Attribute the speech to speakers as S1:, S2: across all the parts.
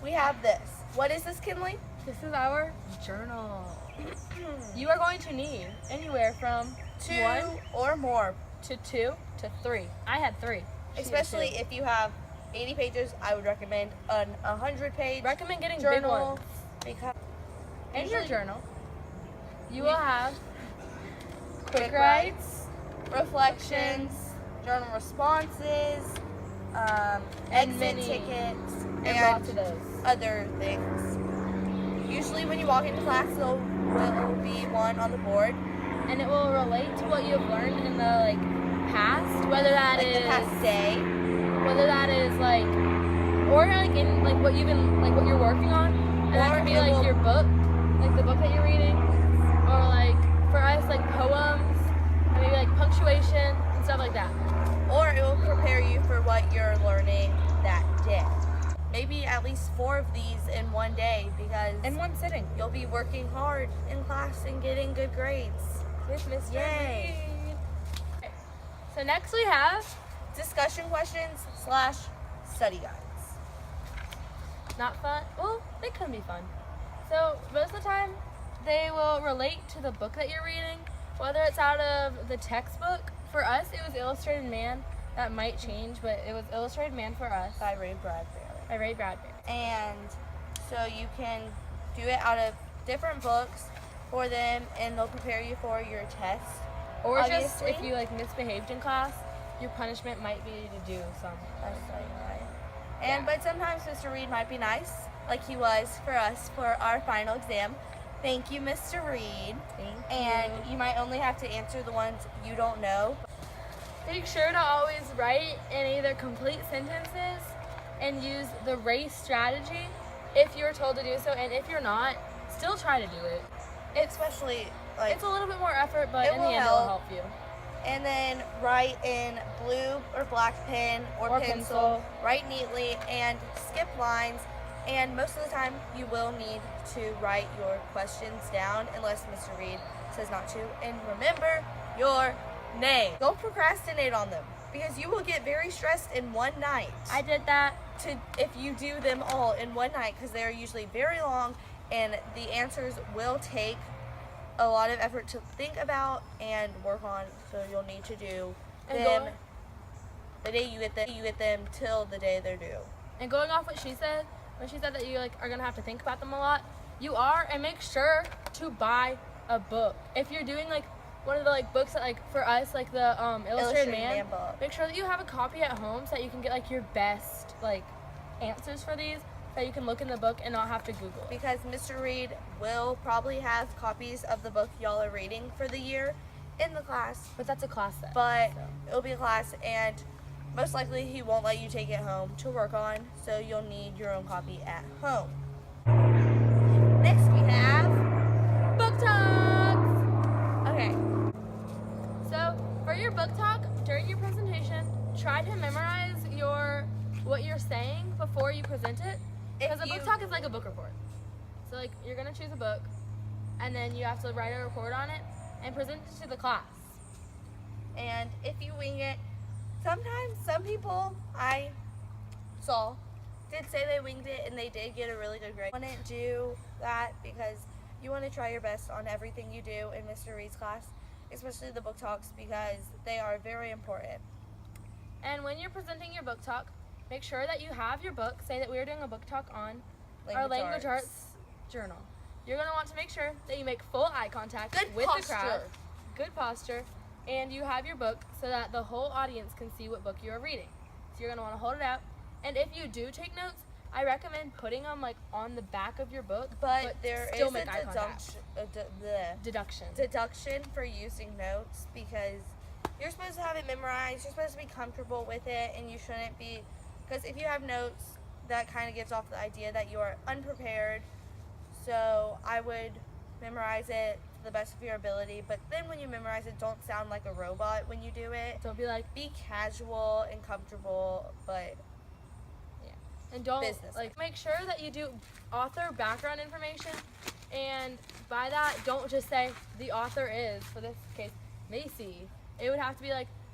S1: we have this. What is this, Kinley?
S2: This is our journal. You are going to need anywhere from
S1: 2
S2: 1
S1: or more.
S2: to 2 to 3. I had 3. She had
S1: Especially
S2: 2.
S1: if you have 80 pages, I would recommend an 100-page
S2: Recommend getting big
S1: journal.
S2: ones.
S1: Because
S2: In your
S1: usually
S2: journal, you will have
S1: quick writes, reflections, journal responses, exit
S2: many-
S1: tickets,
S2: and lots of those.
S1: other things. Usually when you walk into class, there will be one on the board.
S2: And it will relate to what you have learned in the past, whether that
S1: Like
S2: is
S1: the past day.
S2: whether that is or in what you've been what you're working on, and that
S1: Or
S2: could be
S1: it will-
S2: your book, the book that you're reading, or for us poems, and maybe punctuation and stuff like that.
S1: Or it will prepare you for what you're learning that day. Maybe at least 4 of these in one day, because
S2: In one sitting.
S1: you'll be working hard in class and getting good grades.
S2: With Mr.
S1: Yay.
S2: Reed. Okay. So next we have
S1: Discussion questions / study guides.
S2: not fun. Well, they can be fun. So most of the time, they will relate to the book that you're reading, whether it's out of the textbook. For us, it was Illustrated Man. That might change, but it was Illustrated Man for us.
S1: By Ray Bradbury.
S2: By Ray Bradbury.
S1: And so you can do it out of different books for them, and they'll prepare you for your test.
S2: Or just
S1: Obviously.
S2: if you misbehaved in class, your punishment might be to do some.
S1: Right? And
S2: Yeah.
S1: but sometimes Mr. Reed might be nice, like he was for us for our final exam. Thank you, Mr. Reed. And you might only have to answer the ones you don't know.
S2: Make sure to always write in either complete sentences and use the race strategy if you're told to do so, and if you're not, still try to do it.
S1: Especially
S2: It's a little bit more effort, but
S1: It
S2: in the
S1: will
S2: end,
S1: help.
S2: it'll help you.
S1: and then write in blue or black pen or pencil. Write neatly and skip lines. And most of the time, you will need to write your questions down unless Mr. Reed says not to. And remember your name. Don't procrastinate on them, because you will get very stressed in one night.
S2: I did that.
S1: If you do them all in one night, because they're usually very long and the answers will take a lot of effort to think about and work on, so you'll need to do
S2: And
S1: them the day you get them till the day they're due.
S2: And going off what she said, when she said that you are gonna have to think about them a lot, you are, and make sure to buy a book. If you're doing one of the books that for us the Illustrated Man
S1: book.
S2: make sure that you have a copy at home so that you can get your best answers for these, so you can look in the book and not have to Google it.
S1: Because Mr. Reed will probably have copies of the book y'all are reading for the year in the class,
S2: But that's a class set.
S1: but
S2: so.
S1: it'll be a class, and most likely he won't let you take it home to work on, so you'll need your own copy at home. Next we have
S2: Book talks!
S1: okay.
S2: So for your book talk, during your presentation, try to memorize what you're saying before you present it. Because a book talk is like a book report. So you're gonna choose a book, and then you have to write a report on it and present it to the class.
S1: And if you wing it, sometimes some people I saw did say they winged it and they did get a really good grade. You wouldn't do that, because you want to try your best on everything you do in Mr. Reed's class, especially the book talks, because they are very important.
S2: And when you're presenting your book talk, make sure that you have your book. Say that we are doing a book talk on our language arts journal. You're going to want to make sure that you make full eye contact
S1: Good
S2: with
S1: posture.
S2: the crowd. Good posture. And you have your book so that the whole audience can see what book you are reading. So you're going to want to hold it out. And if you do take notes, I recommend putting them on the back of your book,
S1: But there
S2: still
S1: is
S2: make eye contact. Deduction.
S1: Deduction for using notes, because you're supposed to have it memorized, you're supposed to be comfortable with it, and you shouldn't be, because if you have notes, that kind of gives off the idea that you are unprepared. So I would memorize it to the best of your ability, but then when you memorize it, don't sound like a robot when you do it.
S2: Don't be
S1: Be casual and comfortable, but
S2: and don't
S1: business.
S2: make sure that you do author background information, and by that don't just say the author is, for this case, Macy. It would have to be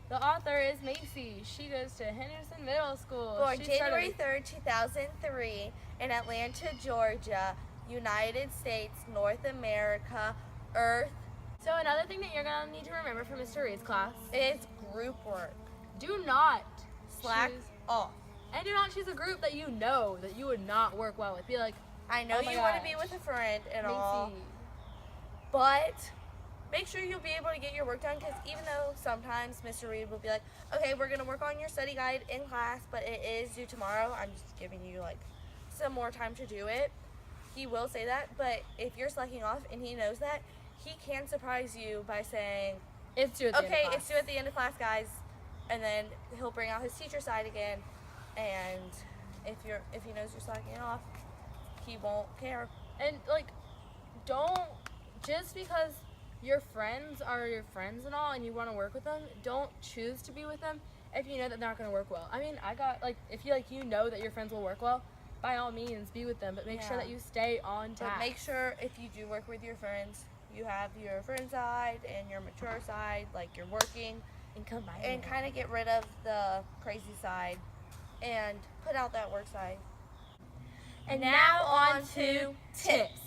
S2: The author is Macy. She goes to Henderson Middle School.
S1: Born
S2: She
S1: January
S2: started-
S1: 3rd, 2003, in Atlanta, Georgia, United States, North America, Earth.
S2: So another thing that you're going to need to remember from Mr. Reed's class
S1: is group work.
S2: Do not
S1: Slack
S2: choose,
S1: off.
S2: and do not choose a group that you know that you would not work well with. Be like,
S1: I know
S2: oh my
S1: you want to
S2: gosh,
S1: be with a friend and
S2: Macy.
S1: all, but make sure you'll be able to get your work done, because even though sometimes Mr. Reed will be like, okay, we're going to work on your study guide in class, but it is due tomorrow. I'm just giving you like some more time to do it. He will say that, but if you're slacking off and he knows that, he can surprise you by saying,
S2: It's due at the end of
S1: okay,
S2: class.
S1: it's due at the end of class, guys. And then he'll bring out his teacher side again, and if he knows you're slacking off, he won't care.
S2: And like, don't, just because your friends are your friends and all and you want to work with them, don't choose to be with them if you know that they're not going to work well. I mean, if you know that your friends will work well, by all means be with them, but make sure that you stay on task.
S1: But make sure if you do work with your friends, you have your friend side and your mature side, like you're working,
S2: and combine
S1: and
S2: them.
S1: kind of get rid of the crazy side and put out that work side.
S2: And now on to tips.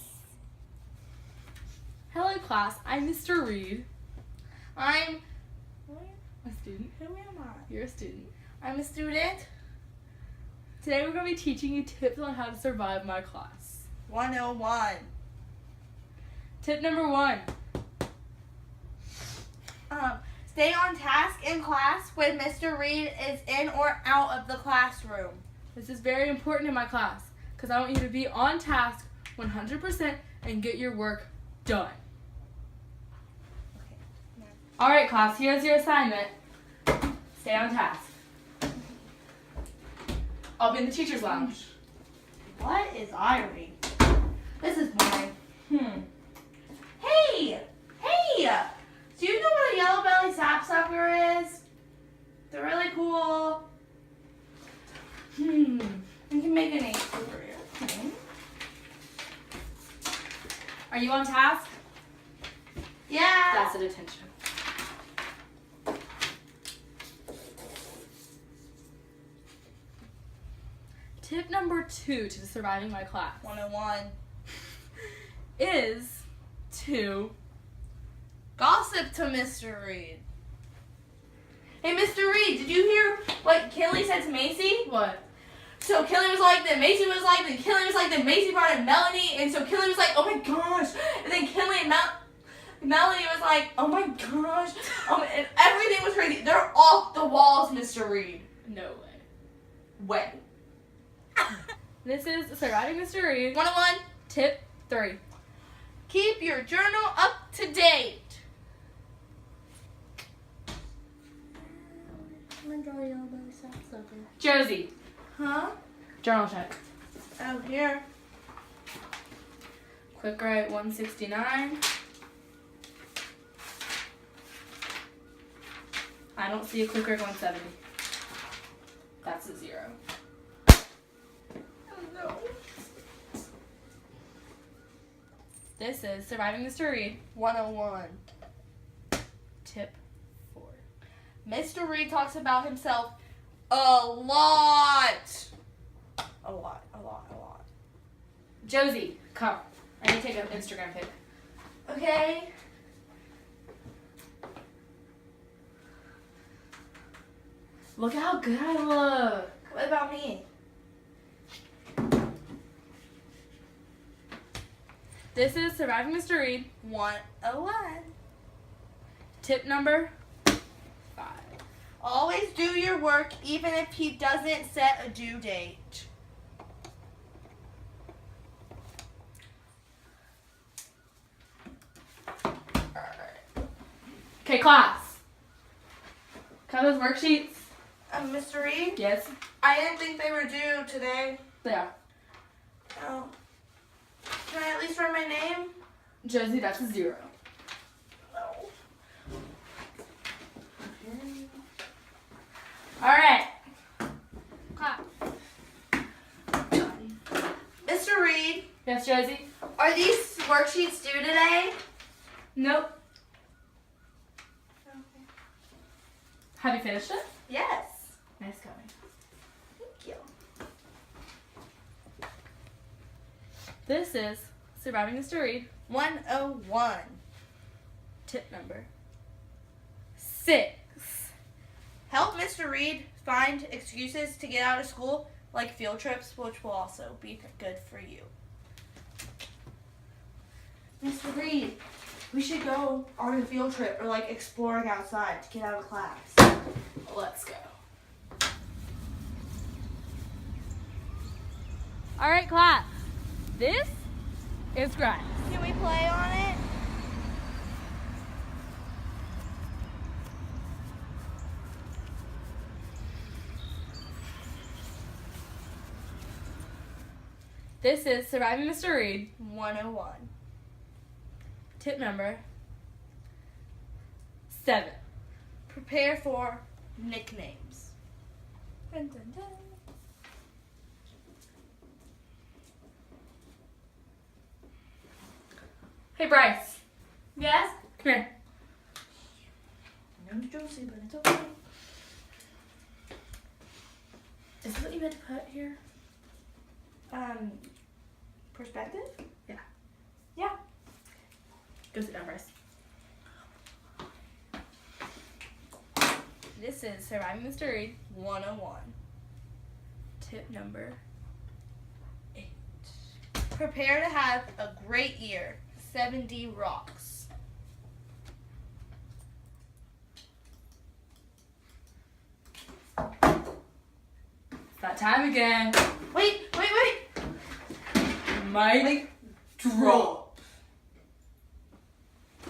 S3: Hello class, I'm Mr. Reed.
S1: I'm
S3: A student.
S1: who am I?
S3: You're a student.
S1: I'm a student.
S3: Today we're going to be teaching you tips on how to survive my class.
S1: 101.
S3: Tip number 1.
S1: Stay on task in class when Mr. Reed is in or out of the classroom.
S3: This is very important in my class because I want you to be on task 100% and get your work done. Alright class, here's your assignment. Stay on task. I'll be in the teacher's lounge.
S1: What is ironing? This is boring. Hey! Do you know what a yellow belly sapsucker is? They're really cool. You can make an H over here.
S3: Are you on task?
S1: Yeah.
S3: That's a detention. Tip number 2 to surviving my class
S1: 101.
S3: is to
S1: Gossip to Mr. Reed. Hey, Mr. Reed, did you hear what Kelly said to Macy?
S3: what?
S1: So Kelly was like, then Macy was like, then Kelly was like, then Macy brought in Melanie, and so Kelly was like, oh my gosh, and then Kelly and Melanie was like, oh my gosh, and everything was crazy. They're off the walls, Mr. Reed.
S3: No way.
S1: Way.
S3: This is surviving Mr. Reed.
S1: 101.
S3: Tip 3.
S1: Keep your journal up to date.
S3: Josie,
S1: Huh?
S3: journal check.
S1: Oh, here.
S3: Quick write 169. I don't see a quick write 170. That's a 0.
S1: Oh, no.
S3: This is surviving Mr. Reed.
S1: 101.
S3: Tip 4.
S1: Mr. Reed talks about himself a lot. A lot.
S3: Josie, come. I need to take an Instagram pic.
S1: Okay?
S3: Look how good I look.
S1: What about me?
S3: This is surviving Mr. Reed.
S1: 101.
S3: Tip number 5.
S1: Always do your work even if he doesn't set a due date.
S3: Okay, class. Count those worksheets.
S1: Mr. Reed?
S3: Yes.
S1: I didn't think they were due today.
S3: They are.
S1: Oh. Can I at least write my name?
S3: Josie, that's a 0.
S1: No.
S3: Alright.
S2: Clap.
S1: Mr. Reed,
S3: Yes, Josie?
S1: are these worksheets due today?
S3: Nope. Have you finished it?
S1: Yes.
S3: Nice going.
S1: Thank you.
S3: This is Surviving Mr. Reed.
S1: 101.
S3: Tip number 6.
S1: Help Mr. Reed find excuses to get out of school, like field trips, which will also be good for you. Mr. Reed, we should go on a field trip or like exploring outside to get out of class.
S3: Let's go.
S2: All right, class. This is grass.
S1: Can we play on it?
S3: This is Surviving Mr. Reed.
S1: 101.
S3: Tip number 7.
S1: Prepare for nicknames. Dun, dun, dun.
S3: Hey, Bryce.
S2: Yes?
S3: Come here.
S1: No Josie, but it's okay.
S3: Is this what you meant to put here?
S1: Perspective?
S3: Yeah.
S1: Yeah.
S3: Go sit down, Bryce. This is Surviving Mr. Reed.
S1: 101.
S3: Tip number 8.
S1: Prepare to have a great year. 70 rocks.
S3: It's that time again.
S1: Wait.
S3: Mic drop.